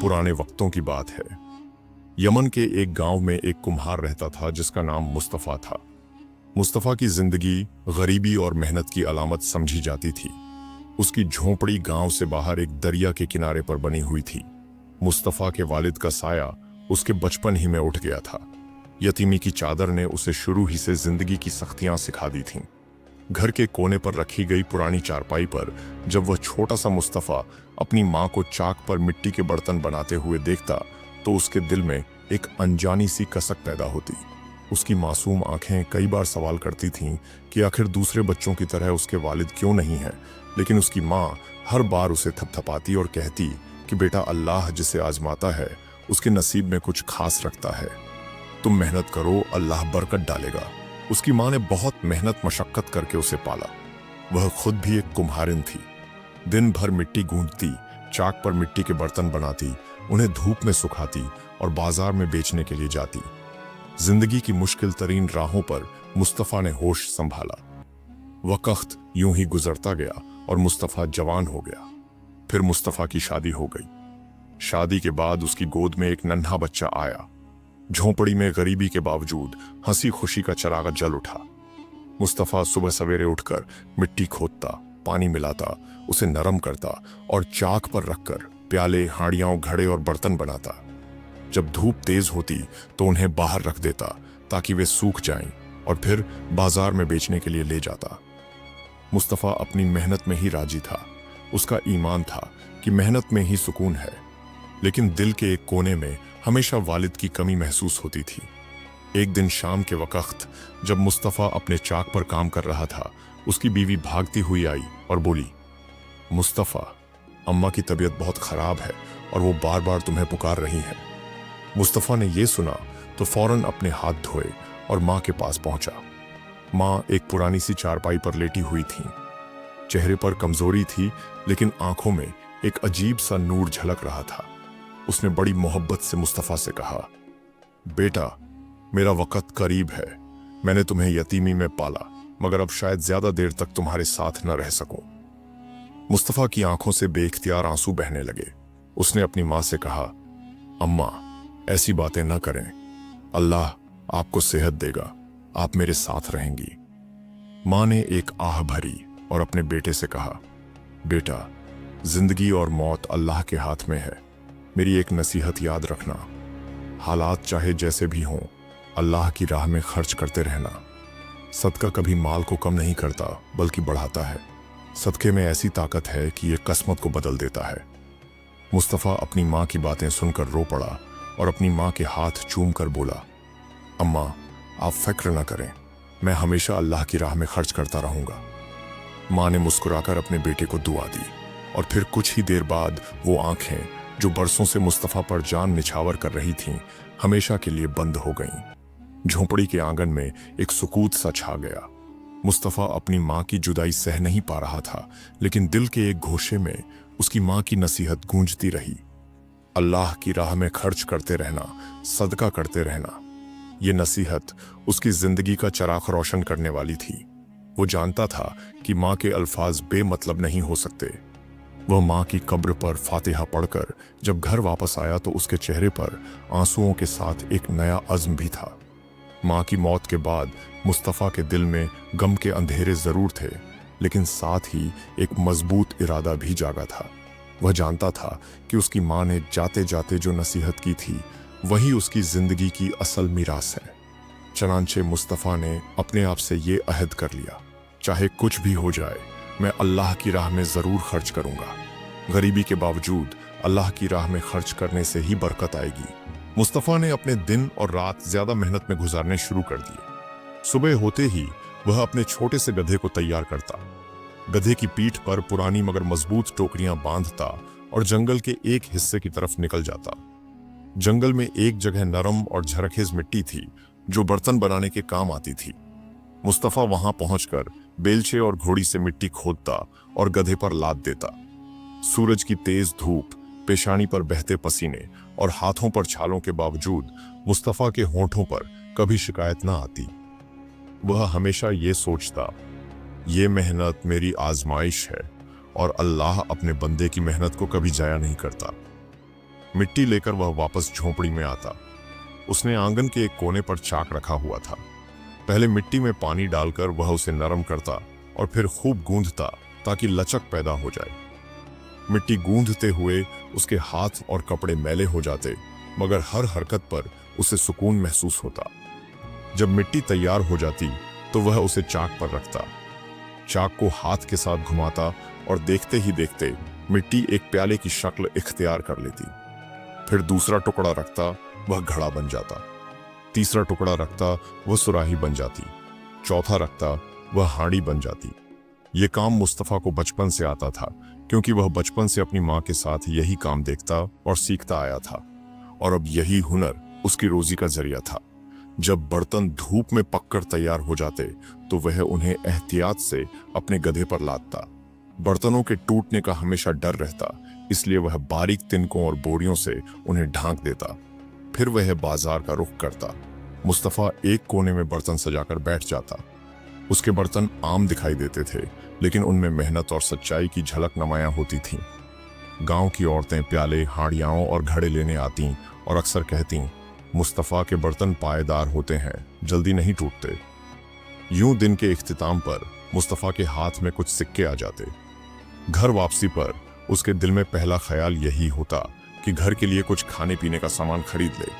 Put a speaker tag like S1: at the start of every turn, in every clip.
S1: पुराने वक्तों की बात है। यमन के एक गांव में एक कुम्हार रहता था जिसका नाम मुस्तफ़ा था। मुस्तफ़ा की जिंदगी गरीबी और मेहनत की अलामत समझी जाती थी। उसकी झोंपड़ी गांव से बाहर एक दरिया के किनारे पर बनी हुई थी। मुस्तफ़ा के वालिद का साया उसके बचपन ही में उठ गया था। यतीमी की चादर ने उसे शुरू ही से जिंदगी की सख्तियां सिखा दी थीं। घर के कोने पर रखी गई पुरानी चारपाई पर जब वह छोटा सा मुस्तफ़ा अपनी माँ को चाक पर मिट्टी के बर्तन बनाते हुए देखता तो उसके दिल में एक अनजानी सी कसक पैदा होती। उसकी मासूम आंखें कई बार सवाल करती थीं कि आखिर दूसरे बच्चों की तरह उसके वालिद क्यों नहीं हैं, लेकिन उसकी माँ हर बार उसे थपथपाती और कहती कि बेटा, अल्लाह जिसे आजमाता है उसके नसीब में कुछ खास रखता है। तुम मेहनत करो, अल्लाह बरकत डालेगा। उसकी माँ ने बहुत मेहनत मशक्कत करके उसे पाला। वह खुद भी एक कुम्हारिन थी। दिन भर मिट्टी गूंथती, चाक पर मिट्टी के बर्तन बनाती, उन्हें धूप में सुखाती और बाजार में बेचने के लिए जाती। जिंदगी की मुश्किल तरीन राहों पर मुस्तफ़ा ने होश संभाला। वक्त यूं ही गुजरता गया और मुस्तफ़ा जवान हो गया। फिर मुस्तफ़ा की शादी हो गई। शादी के बाद उसकी गोद में एक नन्हा बच्चा आया। झोंपड़ी में गरीबी के बावजूद हंसी खुशी का चिराग जल उठा। मुस्तफ़ा सुबह सवेरे उठकर मिट्टी खोदता, पानी मिलाता, उसे नरम करता और चाक पर रखकर प्याले, हांडियां, घड़े और बर्तन बनाता। जब धूप तेज होती तो उन्हें बाहर रख देता ताकि वे सूख जाएं और फिर बाजार में बेचने के लिए ले जाता। मुस्तफ़ा अपनी मेहनत में ही राजी था। उसका ईमान था कि मेहनत में ही सुकून है। लेकिन दिल के एक कोने में हमेशा वालिद की कमी महसूस होती थी। एक दिन शाम के वक्त जब मुस्तफ़ा अपने चाक पर काम कर रहा था, उसकी बीवी भागती हुई आई और बोली, मुस्तफ़ा, अम्मा की तबीयत बहुत खराब है और वो बार बार तुम्हें पुकार रही है। मुस्तफ़ा ने यह सुना तो फौरन अपने हाथ धोए और माँ के पास पहुंचा। माँ एक पुरानी सी चारपाई पर लेटी हुई थी। चेहरे पर कमजोरी थी, लेकिन आंखों में एक अजीब सा नूर झलक रहा था। उसने बड़ी मोहब्बत से मुस्तफ़ा से कहा, बेटा, मेरा वक्त करीब है। मैंने तुम्हें यतीमी में पाला, मगर अब शायद ज्यादा देर तक तुम्हारे साथ न रह सकूं। मुस्तफ़ा की आंखों से बेख्तियार आंसू बहने लगे। उसने अपनी माँ से कहा, अम्मा, ऐसी बातें न करें। अल्लाह आपको सेहत देगा, आप मेरे साथ रहेंगी। माँ ने एक आह भरी और अपने बेटे से कहा, बेटा, जिंदगी और मौत अल्लाह के हाथ में है। मेरी एक नसीहत याद रखना, हालात चाहे जैसे भी हों, अल्लाह की राह में खर्च करते रहना। सदका कभी माल को कम नहीं करता बल्कि बढ़ाता है। सदके में ऐसी ताकत है कि ये किस्मत को बदल देता है। मुस्तफ़ा अपनी माँ की बातें सुनकर रो पड़ा और अपनी माँ के हाथ चूम कर बोला, अम्मा, आप फिक्र न करें, मैं हमेशा अल्लाह की राह में खर्च करता रहूंगा। माँ ने मुस्कुराकर अपने बेटे को दुआ दी और फिर कुछ ही देर बाद वो आंखें जो बरसों से मुस्तफ़ा पर जान निछावर कर रही थीं, हमेशा के लिए बंद हो गईं। झोंपड़ी के आंगन में एक सुकूत सा छा गया। मुस्तफ़ा अपनी माँ की जुदाई सह नहीं पा रहा था, लेकिन दिल के एक घोंसे में उसकी माँ की नसीहत गूंजती रही, अल्लाह की राह में खर्च करते रहना, सदका करते रहना। ये नसीहत उसकी जिंदगी का चिराग रोशन करने वाली थी। वो जानता था कि माँ के अल्फाज बेमतलब नहीं हो सकते। वह माँ की कब्र पर फातिहा पढ़कर जब घर वापस आया तो उसके चेहरे पर आंसुओं के साथ एक नया अज़्म भी था। माँ की मौत के बाद मुस्तफ़ा के दिल में गम के अंधेरे जरूर थे, लेकिन साथ ही एक मजबूत इरादा भी जागा था। वह जानता था कि उसकी माँ ने जाते जाते जो नसीहत की थी वही उसकी जिंदगी की असल मीरास है। चनांचे मुस्तफ़ा ने अपने आप से ये अहद कर लिया, चाहे कुछ भी हो जाए, मैं अल्लाह की राह में जरूर खर्च करूंगा। गरीबी के बावजूद अल्लाह की राह में खर्च करने से ही बरकत आएगी। मुस्तफ़ा ने अपने दिन और रात ज्यादा मेहनत में गुजारने शुरू कर दिए। सुबह होते ही वह अपने छोटे से गधे को तैयार करता, गधे की पीठ पर पुरानी मगर मजबूत टोकरियां बांधता और जंगल के एक हिस्से की तरफ निकल जाता। जंगल में एक जगह नरम और झरखेज मिट्टी थी जो बर्तन बनाने के काम आती थी। मुस्तफ़ा वहां पहुंचकर बेलचे और घोड़ी से मिट्टी खोदता और गधे पर लाद देता। सूरज की तेज धूप, पेशानी पर बहते पसीने और हाथों पर छालों के बावजूद मुस्तफ़ा के होंठों पर कभी शिकायत न आती। वह हमेशा ये सोचता, ये मेहनत मेरी आजमाइश है और अल्लाह अपने बंदे की मेहनत को कभी जाया नहीं करता। मिट्टी लेकर वह वापस झोंपड़ी में आता। उसने आंगन के एक कोने पर चाक रखा हुआ था। पहले मिट्टी में पानी डालकर वह उसे नरम करता और फिर खूब गूंथता ताकि लचक पैदा हो जाए। मिट्टी गूंथते हुए उसके हाथ और कपड़े मैले हो जाते, मगर हर हरकत पर उसे सुकून महसूस होता। जब मिट्टी तैयार हो जाती तो वह उसे चाक पर रखता, चाक को हाथ के साथ घुमाता और देखते ही देखते मिट्टी एक प्याले की शक्ल इख्तियार कर लेती। फिर दूसरा टुकड़ा रखता, वह घड़ा बन जाता। तीसरा टुकड़ा रखता, वह सुराही बन जाती। चौथा रखता, वह हांडी बन जाती। ये काम मुस्तफा को बचपन से आता था, क्योंकि वह बचपन से अपनी माँ के साथ यही काम देखता और सीखता आया था, और अब यही हुनर उसकी रोजी का जरिया था। जब बर्तन धूप में पककर तैयार हो जाते तो वह उन्हें एहतियात से अपने गधे पर लादता। बर्तनों के टूटने का हमेशा डर रहता, इसलिए वह बारीक तिनकों और बोरियों से उन्हें ढांक देता। फिर वह बाजार का रुख करता। मुस्तफा एक कोने में बर्तन सजाकर बैठ जाता। उसके बर्तन आम दिखाई देते थे, लेकिन उनमें मेहनत और सच्चाई की झलक नुमायां होती थीं। गांव की औरतें प्याले, हांडियाओं और घड़े लेने आतीं और अक्सर कहतीं, मुस्तफा के बर्तन पायेदार होते हैं, जल्दी नहीं टूटते। यूं दिन के इख्तिताम पर मुस्तफा के हाथ में कुछ सिक्के आ जाते। घर वापसी पर उसके दिल में पहला ख्याल यही होता कि घर के लिए कुछ खाने पीने का सामान खरीद ले।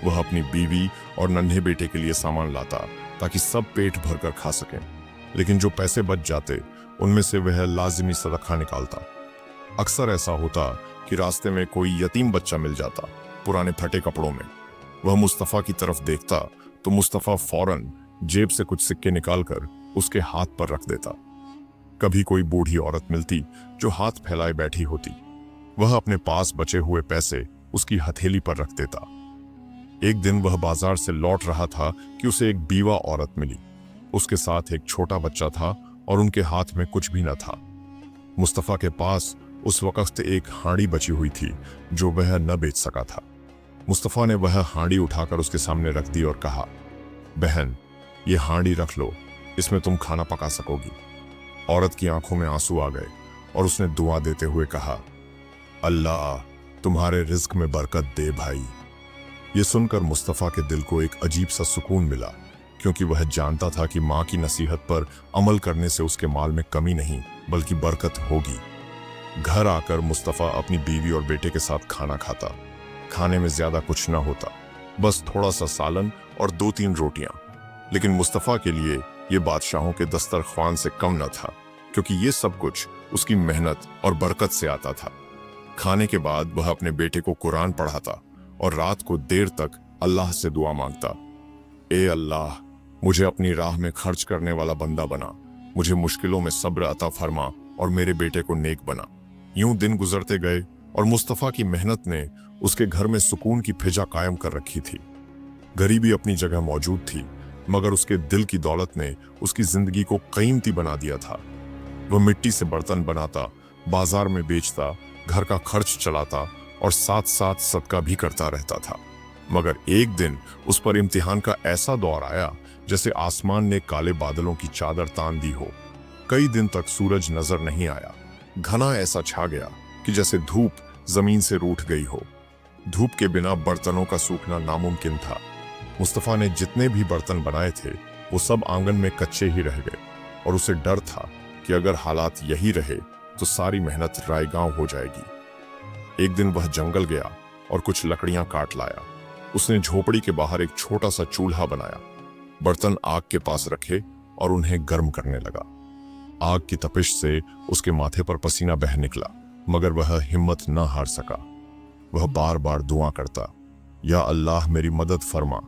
S1: वह अपनी बीवी और नन्हे बेटे के लिए सामान लाता ताकि सब पेट भरकर खा सकें, लेकिन जो पैसे बच जाते उनमें से वह लाजिमी सदका निकालता। अक्सर ऐसा होता कि रास्ते में कोई यतीम बच्चा मिल जाता पुराने फटे कपड़ों में। वह मुस्तफा की तरफ देखता तो मुस्तफा फौरन जेब से कुछ सिक्के निकालकर उसके हाथ पर रख देता। कभी कोई बूढ़ी औरत मिलती जो हाथ फैलाए बैठी होती, वह अपने पास बचे हुए पैसे उसकी हथेली पर रख देता। एक दिन वह बाजार से लौट रहा था कि उसे एक बीवा औरत मिली। उसके साथ एक छोटा बच्चा था और उनके हाथ में कुछ भी न था। मुस्तफा के पास उस वक्त एक हांडी बची हुई थी जो वह न बेच सका था। मुस्तफा ने वह हांडी उठाकर उसके सामने रख दी और कहा, बहन, ये हांडी रख लो, इसमें तुम खाना पका सकोगी। औरत की आंखों में आंसू आ गए और उसने दुआ देते हुए कहा, अल्लाह तुम्हारे रिज्क में बरकत दे भाई। ये सुनकर मुस्तफा के दिल को एक अजीब सा सुकून मिला, क्योंकि वह जानता था कि माँ की नसीहत पर अमल करने से उसके माल में कमी नहीं बल्कि बरकत होगी। घर आकर मुस्तफा अपनी बीवी और बेटे के साथ खाना खाता। खाने में ज्यादा कुछ ना होता, बस थोड़ा सा सालन और 2-3 रोटियां। लेकिन मुस्तफा के लिए ये बादशाहों के दस्तरख्वान से कम न था, क्योंकि ये सब कुछ उसकी मेहनत और बरकत से आता था। खाने के बाद वह अपने बेटे को कुरान पढ़ाता और रात को देर तक अल्लाह से दुआ मांगता, ए अल्लाह, मुझे अपनी राह में खर्च करने वाला बंदा बना, मुझे मुश्किलों में सब्र अता फरमा और मेरे बेटे को नेक बना। यूं दिन गुजरते गए और मुस्तफा की मेहनत ने उसके घर में सुकून की फिजा कायम कर रखी थी। गरीबी अपनी जगह मौजूद थी, मगर उसके दिल की दौलत ने उसकी जिंदगी को कीमती बना दिया था। वह मिट्टी से बर्तन बनाता, बाजार में बेचता, घर का खर्च चलाता और साथ साथ सदका भी करता रहता था। मगर एक दिन उस पर इम्तिहान का ऐसा दौर आया जैसे आसमान ने काले बादलों की चादर तान दी हो। कई दिन तक सूरज नजर नहीं आया। घना ऐसा छा गया कि जैसे धूप जमीन से रूठ गई हो। धूप के बिना बर्तनों का सूखना नामुमकिन था। मुस्तफा ने जितने भी बर्तन बनाए थे वो सब आंगन में कच्चे ही रह गए, और उसे डर था कि अगर हालात यही रहे तो सारी मेहनत रायगांव हो जाएगी। एक दिन वह जंगल गया और कुछ लकड़ियां काट लाया। उसने झोपड़ी के बाहर एक छोटा सा चूल्हा बनाया, बर्तन आग के पास रखे और उन्हें गर्म करने लगा। आग की तपिश से उसके माथे पर पसीना बह निकला, मगर वह हिम्मत न हार सका। वह बार बार दुआ करता, या अल्लाह मेरी मदद फरमा,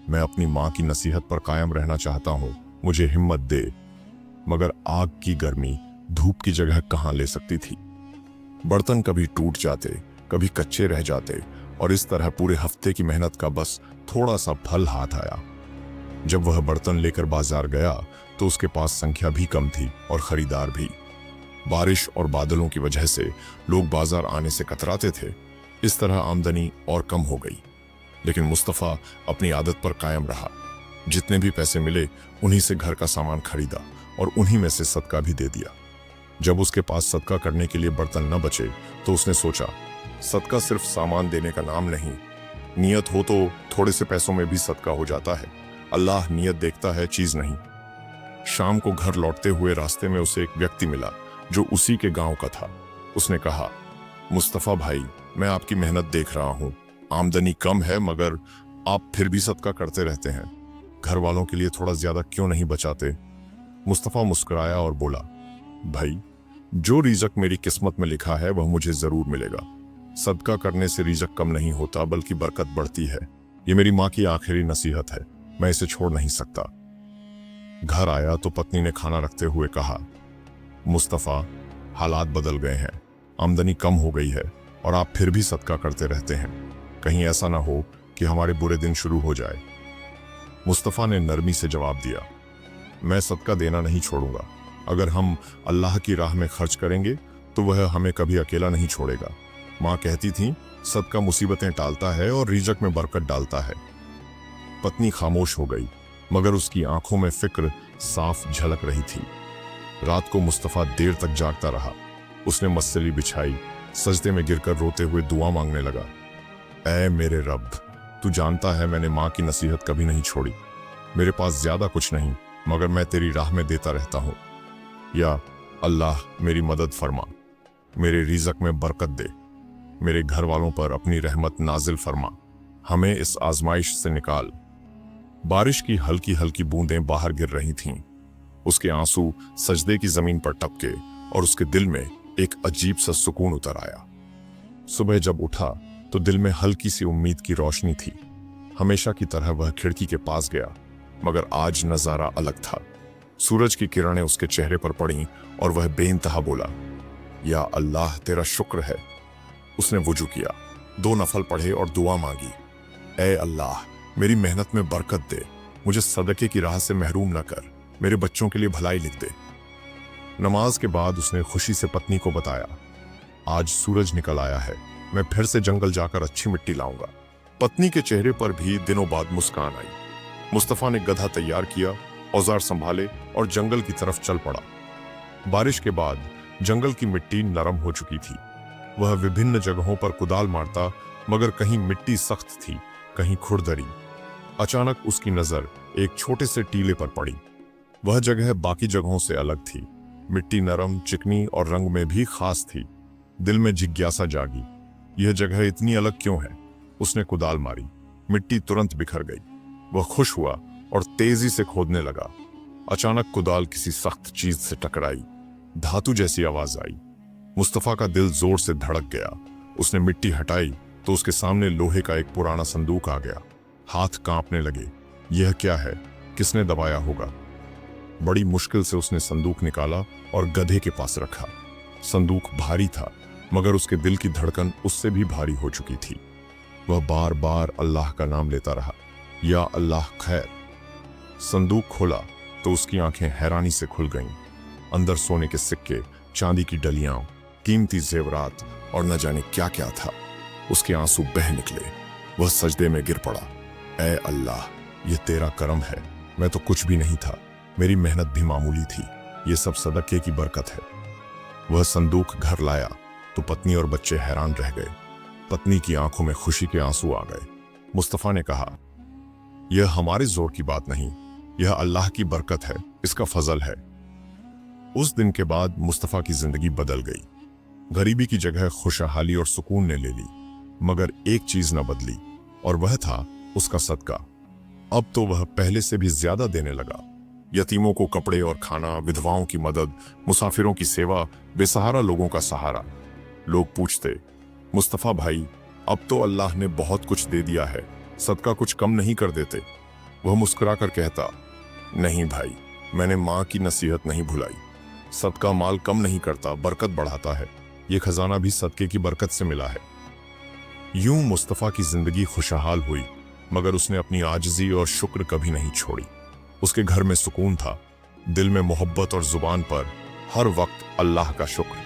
S1: मैं अपनी माँ की नसीहत पर कायम रहना चाहता हूँ, मुझे हिम्मत दे। मगर आग की गर्मी धूप की जगह कहाँ ले सकती थी। बर्तन कभी टूट जाते, कभी कच्चे रह जाते, और इस तरह पूरे हफ्ते की मेहनत का बस थोड़ा सा फल हाथ आया। जब वह बर्तन लेकर बाजार गया तो उसके पास संख्या भी कम थी और खरीदार भी। बारिश और बादलों की वजह से लोग बाजार आने से कतराते थे। इस तरह आमदनी और कम हो गई। लेकिन मुस्तफा अपनी आदत पर कायम रहा। जितने भी पैसे मिले उन्हीं से घर का सामान खरीदा और उन्हीं में से सदका भी दे दिया। जब उसके पास सदका करने के लिए बर्तन न बचे तो उसने सोचा, सदका सिर्फ सामान देने का नाम नहीं, नियत हो तो थोड़े से पैसों में भी सदका हो जाता है। अल्लाह नियत देखता है, चीज नहीं। शाम को घर लौटते हुए रास्ते में उसे एक व्यक्ति मिला जो उसी के गांव का था। उसने कहा, मुस्तफा भाई, मैं आपकी मेहनत देख रहा हूँ। आमदनी कम है मगर आप फिर भी सदका करते रहते हैं। घर वालों के लिए थोड़ा ज्यादा क्यों नहीं बचाते? मुस्तफा मुस्कुराया और बोला, भाई, जो रिज़्क मेरी किस्मत में लिखा है वह मुझे जरूर मिलेगा। सदका करने से रिज़्क कम नहीं होता बल्कि बरकत बढ़ती है। ये मेरी माँ की आखिरी नसीहत है, मैं इसे छोड़ नहीं सकता। घर आया तो पत्नी ने खाना रखते हुए कहा, मुस्तफा, हालात बदल गए हैं, आमदनी कम हो गई है और आप फिर भी सदका करते रहते हैं। कहीं ऐसा ना हो कि हमारे बुरे दिन शुरू हो जाए। मुस्तफा ने नरमी से जवाब दिया, मैं सदका देना नहीं छोड़ूंगा। अगर हम अल्लाह की राह में खर्च करेंगे तो वह हमें कभी अकेला नहीं छोड़ेगा। माँ कहती थी, सदका मुसीबतें टालता है और रिज़्क में बरकत डालता है। पत्नी खामोश हो गई मगर उसकी आंखों में फिक्र साफ झलक रही थी। रात को मुस्तफा देर तक जागता रहा। उसने मसली बिछाई, सजदे में गिरकर रोते हुए दुआ मांगने लगा, ऐ मेरे रब, तू जानता है मैंने माँ की नसीहत कभी नहीं छोड़ी। मेरे पास ज्यादा कुछ नहीं मगर मैं तेरी राह में देता रहता हूँ। या अल्लाह, मेरी मदद फरमा, मेरे रिज़्क में बरकत दे, मेरे घर वालों पर अपनी रहमत नाजिल फरमा, हमें इस आजमाइश से निकाल। बारिश की हल्की हल्की बूंदें बाहर गिर रही थीं। उसके आंसू सजदे की जमीन पर टपके और उसके दिल में एक अजीब सा सुकून उतर आया। सुबह जब उठा तो दिल में हल्की सी उम्मीद की रोशनी थी। हमेशा की तरह वह खिड़की के पास गया मगर आज नजारा अलग था। सूरज की किरणें उसके चेहरे पर पड़ीं और वह बेइंतहा बोला, या अल्लाह, तेरा शुक्र है। उसने वुजू किया, 2 नफल पढ़े और दुआ मांगी, ऐ अल्लाह, मेरी मेहनत में बरकत दे, मुझे सदके की राह से महरूम न कर, मेरे बच्चों के लिए भलाई लिख दे। नमाज के बाद उसने खुशी से पत्नी को बताया, आज सूरज निकल आया है, मैं फिर से जंगल जाकर अच्छी मिट्टी लाऊंगा। पत्नी के चेहरे पर भी दिनों बाद मुस्कान आई। मुस्तफा ने गधा तैयार किया, औजार संभाले और जंगल की तरफ चल पड़ा। बारिश के बाद जंगल की मिट्टी नरम हो चुकी थी। वह विभिन्न जगहों पर कुदाल मारता मगर कहीं मिट्टी सख्त थी, कहीं खुरदरी। अचानक उसकी नजर एक छोटे से टीले पर पड़ी। वह जगह बाकी जगहों से अलग थी। मिट्टी नरम, चिकनी और रंग में भी खास थी। दिल में जिज्ञासा जागी, यह जगह इतनी अलग क्यों है? उसने कुदाल मारी, मिट्टी तुरंत बिखर गई। वह खुश हुआ और तेजी से खोदने लगा। अचानक कुदाल किसी सख्त चीज से टकराई, धातु जैसी आवाज आई। मुस्तफा का दिल जोर से धड़क गया। उसने मिट्टी हटाई तो उसके सामने लोहे का एक पुराना संदूक आ गया। हाथ कांपने लगे। यह क्या है? किसने दबाया होगा? बड़ी मुश्किल से उसने संदूक निकाला और गधे के पास रखा। संदूक भारी था मगर उसके दिल की धड़कन उससे भी भारी हो चुकी थी। वह बार बार अल्लाह का नाम लेता रहा, या अल्लाह खैर। संदूक खोला तो उसकी आंखें हैरानी से खुल गईं। अंदर सोने के सिक्के, चांदी की डलियां, कीमती जेवरात और न जाने क्या क्या था। उसके आंसू बह निकले। वह सजदे में गिर पड़ा, ऐ अल्लाह, ये तेरा करम है, मैं तो कुछ भी नहीं था, मेरी मेहनत भी मामूली थी, ये सब सदके की बरकत है। वह संदूक घर लाया तो पत्नी और बच्चे हैरान रह गए। पत्नी की आंखों में खुशी के आंसू आ गए। मुस्तफा ने कहा, यह हमारे जोर की बात नहीं, यह अल्लाह की बरकत है, इसका फजल है। उस दिन के बाद मुस्तफा की जिंदगी बदल गई। गरीबी की जगह खुशहाली और सुकून ने ले ली। मगर एक चीज न बदली और वह था उसका सदका। अब तो वह पहले से भी ज्यादा देने लगा। यतीमों को कपड़े और खाना, विधवाओं की मदद, मुसाफिरों की सेवा, बेसहारा लोगों का सहारा। लोग पूछते, मुस्तफा भाई, अब तो अल्लाह ने बहुत कुछ दे दिया है, सदका कुछ कम नहीं कर देते? वह मुस्कुराकर कहता, नहीं भाई, मैंने माँ की नसीहत नहीं भुलाई। सदका माल कम नहीं करता, बरकत बढ़ाता है। ये खजाना भी सदके की बरकत से मिला है। यूं मुस्तफा की जिंदगी खुशहाल हुई मगर उसने अपनी आजिज़ी और शुक्र कभी नहीं छोड़ी। उसके घर में सुकून था, दिल में मोहब्बत और जुबान पर हर वक्त अल्लाह का शुक्र।